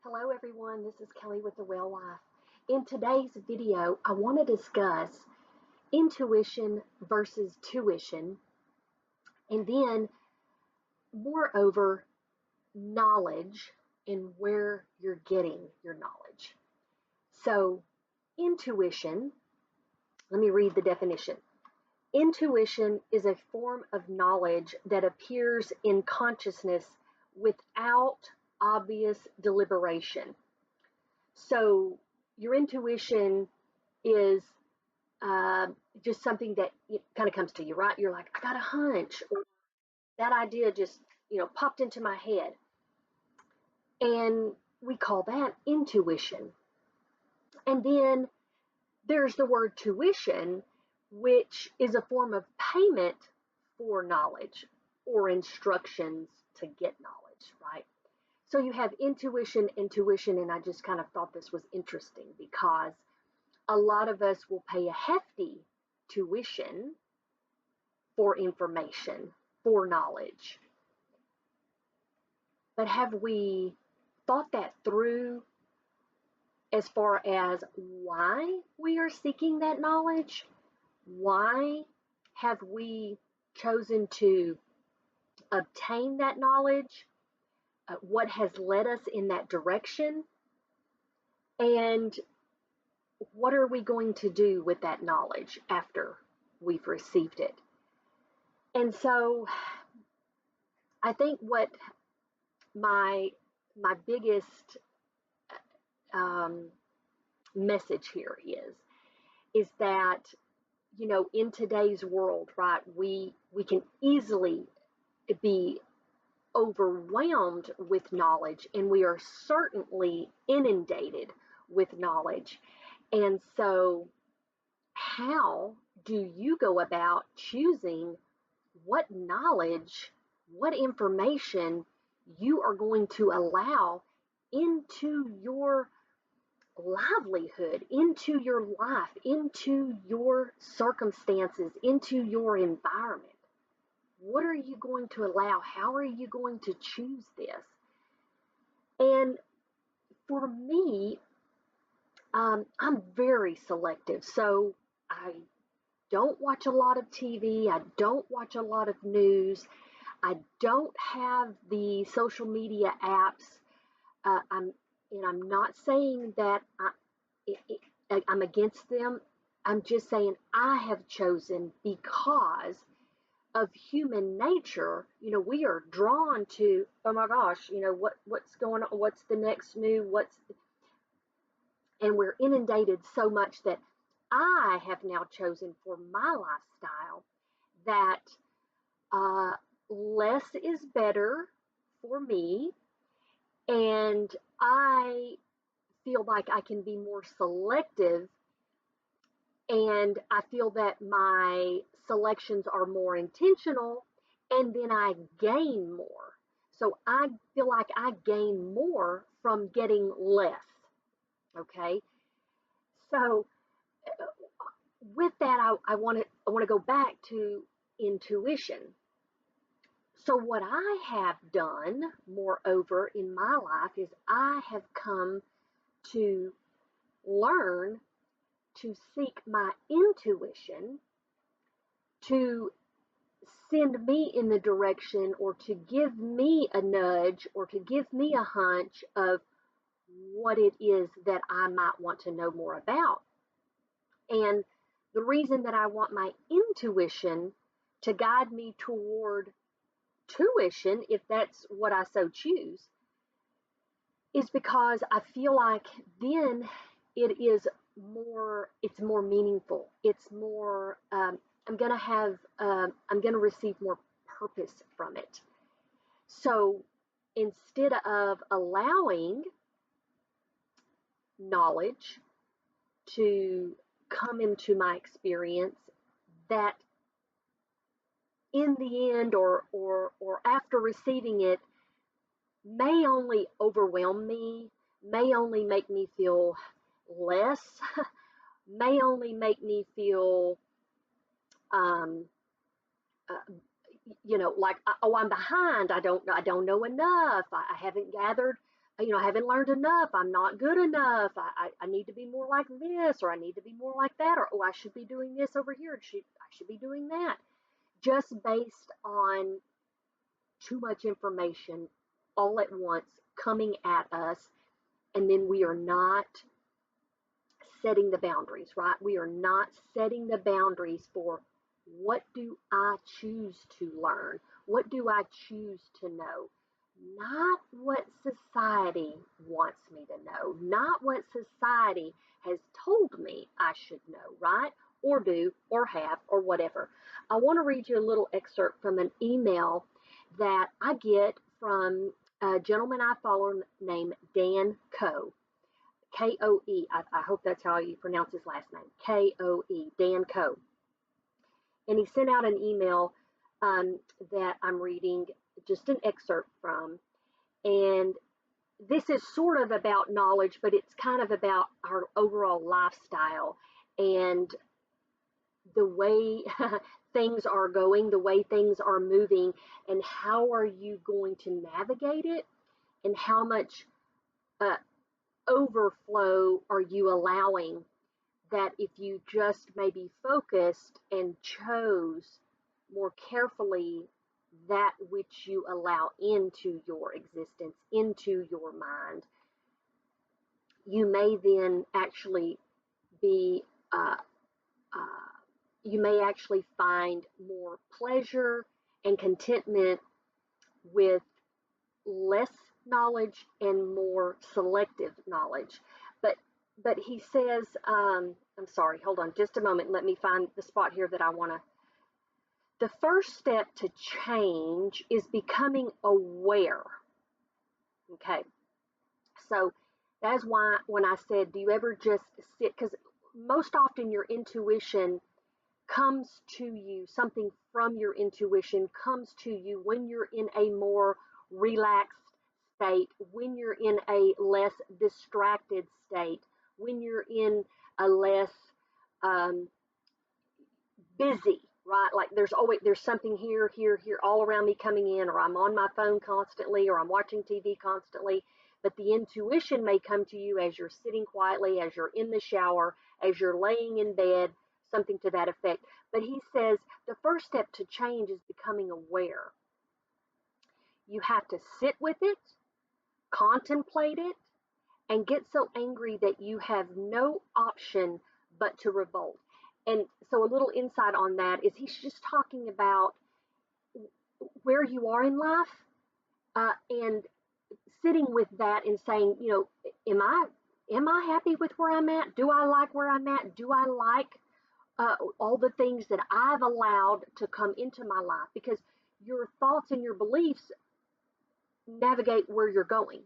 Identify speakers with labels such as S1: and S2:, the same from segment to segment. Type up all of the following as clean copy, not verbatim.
S1: Hello everyone, this is Kelly with The Well Life. In today's video, I want to discuss intuition versus tuition, and then moreover, knowledge and where you're getting your knowledge. So, intuition, let me read the definition. Intuition is a form of knowledge that appears in consciousness without obvious deliberation. So your intuition is just something that kind of comes to you, right? You're like, I got a hunch, or that idea just, popped into my head. And we call that intuition. And then there's the word tuition, which is a form of payment for knowledge or instructions to get knowledge, right? So you have intuition and tuition, and I just kind of thought this was interesting because a lot of us will pay a hefty tuition for information, for knowledge. But have we thought that through as far as why we are seeking that knowledge? Why have we chosen to obtain that knowledge? What has led us in that direction? And what are we going to do with that knowledge after we've received it? And so I think what my biggest message here is that, in today's world, right, we can easily be overwhelmed with knowledge, and we are certainly inundated with knowledge. And so how do you go about choosing what knowledge, what information you are going to allow into your livelihood, into your life, into your circumstances, into your environment? What are you going to allow? How are you going to choose this? And for me, I'm very selective. So I don't watch a lot of TV. I don't watch a lot of news. I don't have the social media apps. I'm not saying that I'm against them. I'm just saying I have chosen because of human nature. We are drawn to, oh my gosh, what's going on? What's the next new? And we're inundated so much that I have now chosen for my lifestyle that less is better for me, and I feel like I can be more selective, and I feel that my selections are more intentional, and then I gain more. So I feel like I gain more from getting less. Okay, so with that, I want to go back to intuition. So what I have done, moreover, in my life is I have come to learn to seek my intuition to send me in the direction, or to give me a nudge, or to give me a hunch of what it is that I might want to know more about. And the reason that I want my intuition to guide me toward tuition, if that's what I so choose, is because I feel like then it's more meaningful. It's more, I'm going to receive more purpose from it. So instead of allowing knowledge to come into my experience that in the end, or after receiving it, may only overwhelm me, may only make me feel less, may only make me feel like, oh, I'm behind. I don't know enough. I haven't gathered I haven't learned enough. I'm not good enough. I need to be more like this, or I need to be more like that, or oh, I should be doing this over here. I should be doing that. Just based on too much information all at once coming at us, and then we are not setting the boundaries, right? We are not setting the boundaries for what do I choose to learn? What do I choose to know? Not what society wants me to know, not what society has told me I should know, right? Or do, or have, or whatever. I want to read you a little excerpt from an email that I get from a gentleman I follow named Dan Coe. Koe. I hope that's how you pronounce his last name. Koe, Dan Coe. And he sent out an email that I'm reading just an excerpt from. And this is sort of about knowledge, but it's kind of about our overall lifestyle and the way things are going, the way things are moving, and how are you going to navigate it, and how much uh, overflow are you allowing, that if you just maybe focused and chose more carefully that which you allow into your existence, into your mind, you may then actually be, uh, uh, you may actually find more pleasure and contentment with less knowledge and more selective knowledge. But he says, I'm sorry, hold on just a moment. Let me find the spot here that I want to. The first step to change is becoming aware. Okay, so that's why when I said, do you ever just sit? Because most often your intuition comes to you, something from your intuition comes to you when you're in a more relaxed state, when you're in a less distracted state, when you're in a less um, busy, right? Like there's something here, here, here, all around me coming in, or I'm on my phone constantly, or I'm watching TV constantly. But the intuition may come to you as you're sitting quietly, as you're in the shower, as you're laying in bed, something to that effect. But he says the first step to change is becoming aware. You have to sit with it, contemplate it, and get so angry that you have no option but to revolt. And so, a little insight on that is he's just talking about where you are in life, and sitting with that and saying, am I happy with where I'm at? Do I like where I'm at? Do I like all the things that I've allowed to come into my life? Because your thoughts and your beliefs navigate where you're going,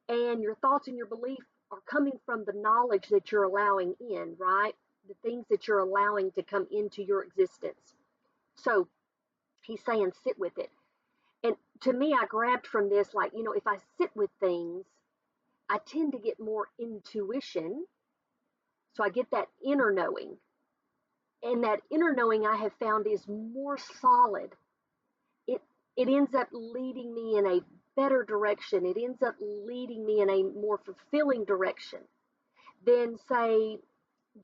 S1: and your thoughts and your beliefs are coming from the knowledge that you're allowing in, right? The things that you're allowing to come into your existence. So he's saying sit with it. And to me, I grabbed from this, like, if I sit with things, I tend to get more intuition. So I get that inner knowing. And that inner knowing I have found is more solid. It it ends up leading me in a better direction. It ends up leading me in a more fulfilling direction than, say,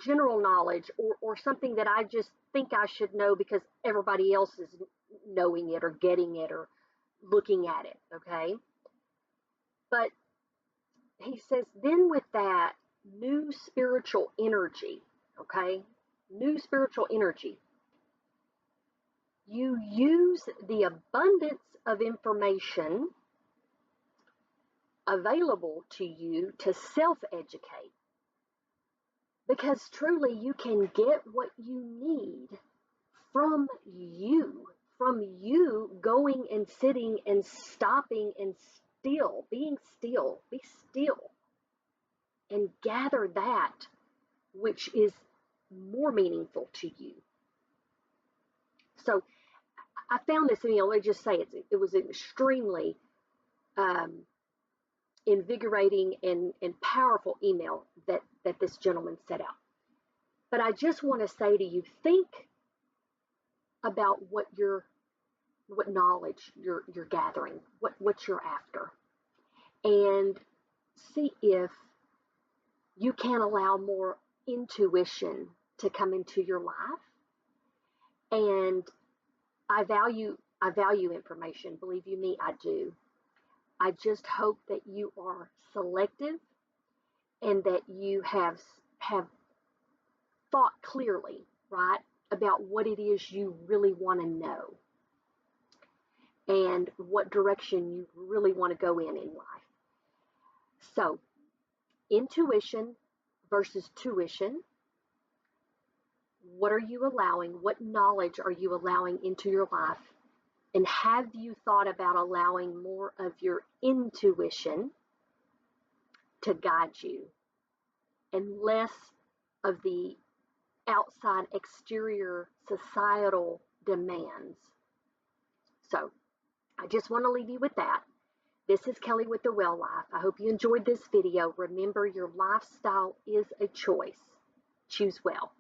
S1: general knowledge, or something that I just think I should know because everybody else is knowing it or getting it or looking at it. Okay. But he says, then with that new spiritual energy, okay, new spiritual energy, you use the abundance of information available to you to self educate. Because truly, you can get what you need from you going and sitting and stopping and be still, and gather that which is more meaningful to you. So I found this, let me just say it was an extremely um, invigorating and powerful email that this gentleman set out. But I just want to say to you, think about what knowledge you're gathering, what you're after, and see if you can allow more intuition to come into your life. And I value information. Believe you me, I do. I just hope that you are selective and that you have thought clearly, right, about what it is you really want to know and what direction you really want to go in life. So, intuition versus tuition. What are you allowing? What knowledge are you allowing into your life? And have you thought about allowing more of your intuition to guide you and less of the outside exterior societal demands? So I just want to leave you with that. This is Kelly with The Well Life. I hope you enjoyed this video. Remember, your lifestyle is a choice. Choose well.